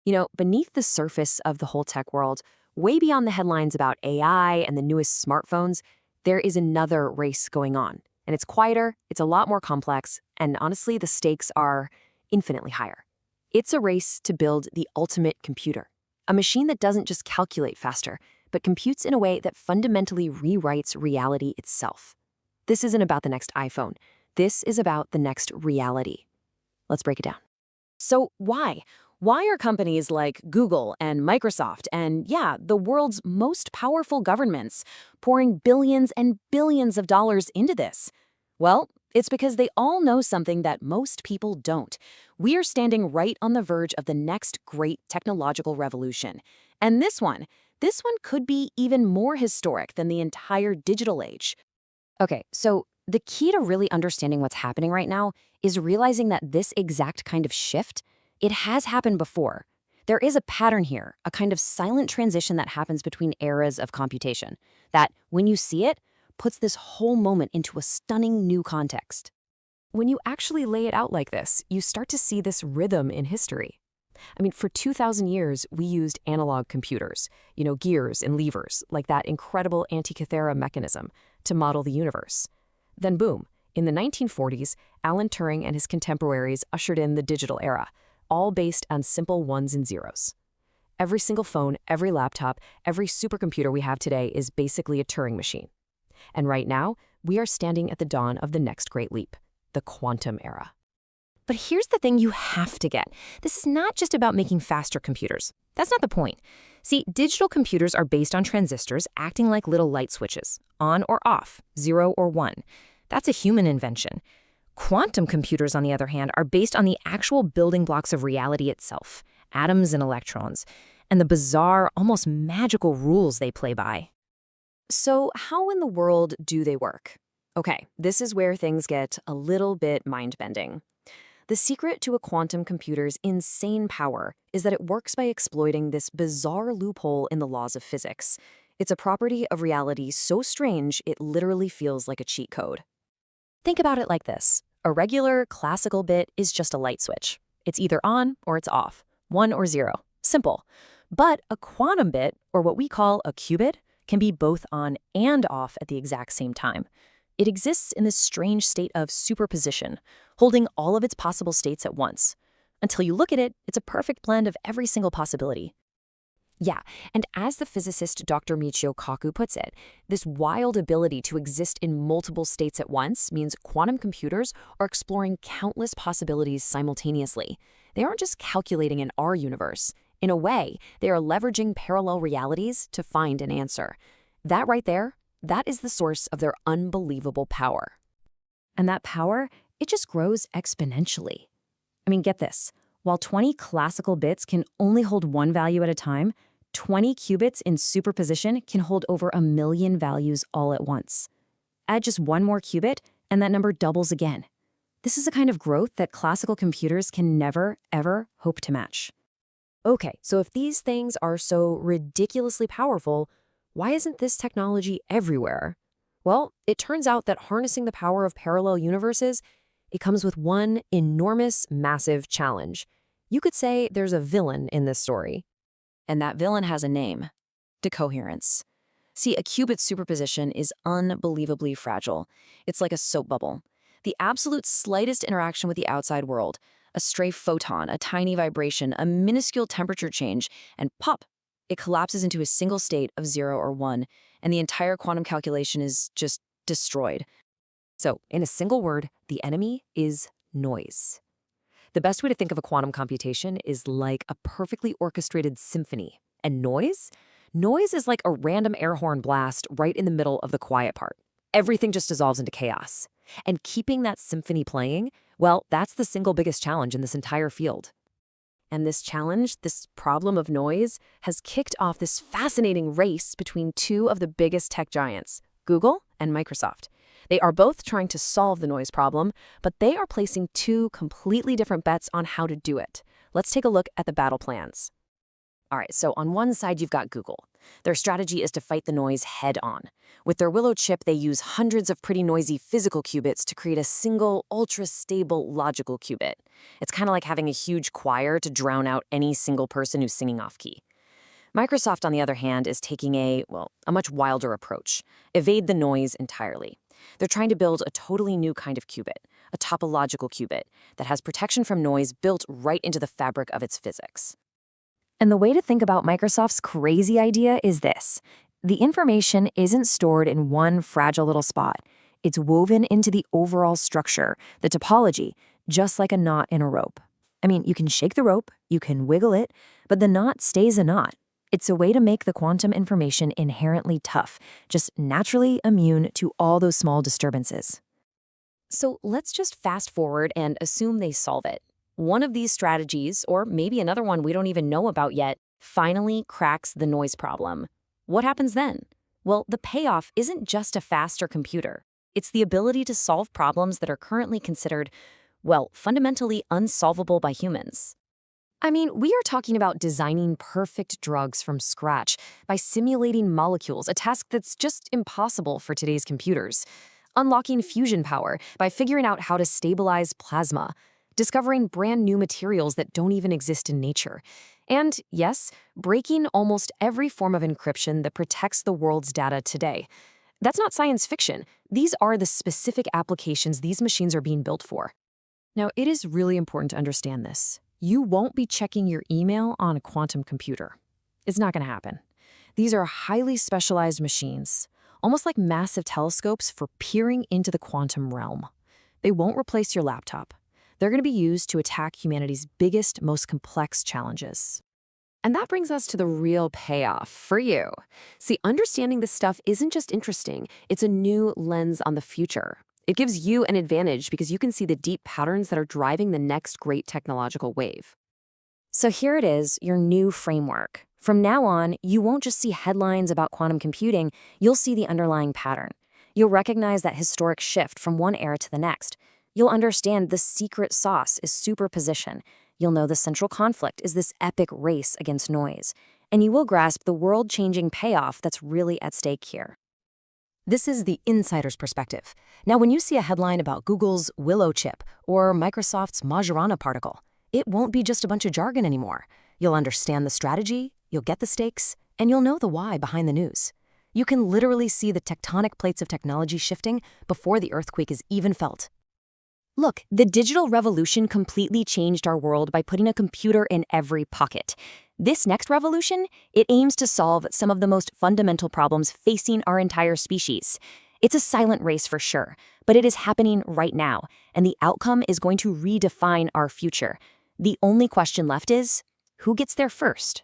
Beneath the surface of the whole tech world, way beyond the headlines about AI and the newest smartphones, there is another race going on. And it's quieter, it's a lot more complex, and honestly, the stakes are infinitely higher. It's a race to build the ultimate computer, a machine that doesn't just calculate faster, but computes in a way that fundamentally rewrites reality itself. This isn't about the next iPhone. This is about the next reality. Let's break it down. So why? Why are companies like Google and Microsoft and, yeah, the world's most powerful governments pouring billions and billions of dollars into this? Well, it's because they all know something that most people don't. We are standing right on the verge of the next great technological revolution. And this one could be even more historic than the entire digital age. Okay, so the key to really understanding what's happening right now is realizing that this exact kind of shift, it has happened before. There is a pattern here, a kind of silent transition that happens between eras of computation, that, when you see it, puts this whole moment into a stunning new context. When you actually lay it out like this, you start to see this rhythm in history. For 2,000 years, we used analog computers, gears and levers, like that incredible Antikythera mechanism, to model the universe. Then boom, in the 1940s, Alan Turing and his contemporaries ushered in the digital era, all based on simple ones and zeros. Every single phone, every laptop, every supercomputer we have today is basically a Turing machine. And right now, we are standing at the dawn of the next great leap, the quantum era. But here's the thing you have to get. This is not just about making faster computers. That's not the point. See, digital computers are based on transistors acting like little light switches, on or off, 0 or 1. That's a human invention. Quantum computers, on the other hand, are based on the actual building blocks of reality itself, atoms and electrons, and the bizarre, almost magical rules they play by. So how in the world do they work? Okay, this is where things get a little bit mind-bending. The secret to a quantum computer's insane power is that it works by exploiting this bizarre loophole in the laws of physics. It's a property of reality so strange it literally feels like a cheat code. Think about it like this. A regular, classical bit is just a light switch. It's either on or it's off, 1 or 0. Simple. But a quantum bit, or what we call a qubit, can be both on and off at the exact same time. It exists in this strange state of superposition, holding all of its possible states at once. Until you look at it, it's a perfect blend of every single possibility. Yeah, and as the physicist Dr. Michio Kaku puts it, this wild ability to exist in multiple states at once means quantum computers are exploring countless possibilities simultaneously. They aren't just calculating in our universe. In a way, they are leveraging parallel realities to find an answer. That right there, that is the source of their unbelievable power. And that power, it just grows exponentially. Get this. While 20 classical bits can only hold one value at a time, 20 qubits in superposition can hold over 1 million values all at once. Add just one more qubit, and that number doubles again. This is a kind of growth that classical computers can never, ever hope to match. Okay, so if these things are so ridiculously powerful, why isn't this technology everywhere? Well, it turns out that harnessing the power of parallel universes, it comes with one enormous, massive challenge. You could say there's a villain in this story. And that villain has a name: decoherence. See, a qubit superposition is unbelievably fragile. It's like a soap bubble. The absolute slightest interaction with the outside world, a stray photon, a tiny vibration, a minuscule temperature change, and pop! It collapses into a single state of 0 or 1, and the entire quantum calculation is just destroyed. So, in a single word, the enemy is noise. The best way to think of a quantum computation is like a perfectly orchestrated symphony. And noise? Noise is like a random air horn blast right in the middle of the quiet part. Everything just dissolves into chaos. And keeping that symphony playing, well, that's the single biggest challenge in this entire field. And this challenge, this problem of noise, has kicked off this fascinating race between two of the biggest tech giants, Google and Microsoft. They are both trying to solve the noise problem, but they are placing two completely different bets on how to do it. Let's take a look at the battle plans. All right, so on one side, you've got Google. Their strategy is to fight the noise head-on. With their Willow chip, they use hundreds of pretty noisy physical qubits to create a single, ultra-stable logical qubit. It's kind of like having a huge choir to drown out any single person who's singing off-key. Microsoft, on the other hand, is taking a much wilder approach. Evade the noise entirely. They're trying to build a totally new kind of qubit, a topological qubit, that has protection from noise built right into the fabric of its physics. And the way to think about Microsoft's crazy idea is this. The information isn't stored in one fragile little spot. It's woven into the overall structure, the topology, just like a knot in a rope. I mean, you can shake the rope, you can wiggle it, but the knot stays a knot. It's a way to make the quantum information inherently tough, just naturally immune to all those small disturbances. So let's just fast forward and assume they solve it. One of these strategies, or maybe another one we don't even know about yet, finally cracks the noise problem. What happens then? Well, the payoff isn't just a faster computer. It's the ability to solve problems that are currently considered, fundamentally unsolvable by humans. I mean, we are talking about designing perfect drugs from scratch by simulating molecules, a task that's just impossible for today's computers. Unlocking fusion power by figuring out how to stabilize plasma. Discovering brand new materials that don't even exist in nature. And, yes, breaking almost every form of encryption that protects the world's data today. That's not science fiction. These are the specific applications these machines are being built for. Now, it is really important to understand this. You won't be checking your email on a quantum computer. It's not going to happen. These are highly specialized machines, almost like massive telescopes for peering into the quantum realm. They won't replace your laptop. They're going to be used to attack humanity's biggest, most complex challenges. And that brings us to the real payoff for you. See, understanding this stuff isn't just interesting, it's a new lens on the future. It gives you an advantage because you can see the deep patterns that are driving the next great technological wave. So here it is, your new framework. From now on, you won't just see headlines about quantum computing, you'll see the underlying pattern. You'll recognize that historic shift from one era to the next. You'll understand the secret sauce is superposition. You'll know the central conflict is this epic race against noise. And you will grasp the world-changing payoff that's really at stake here. This is the insider's perspective. Now, when you see a headline about Google's Willow chip or Microsoft's Majorana particle, it won't be just a bunch of jargon anymore. You'll understand the strategy, you'll get the stakes, and you'll know the why behind the news. You can literally see the tectonic plates of technology shifting before the earthquake is even felt. Look, the digital revolution completely changed our world by putting a computer in every pocket. This next revolution, it aims to solve some of the most fundamental problems facing our entire species. It's a silent race for sure, but it is happening right now, and the outcome is going to redefine our future. The only question left is, who gets there first?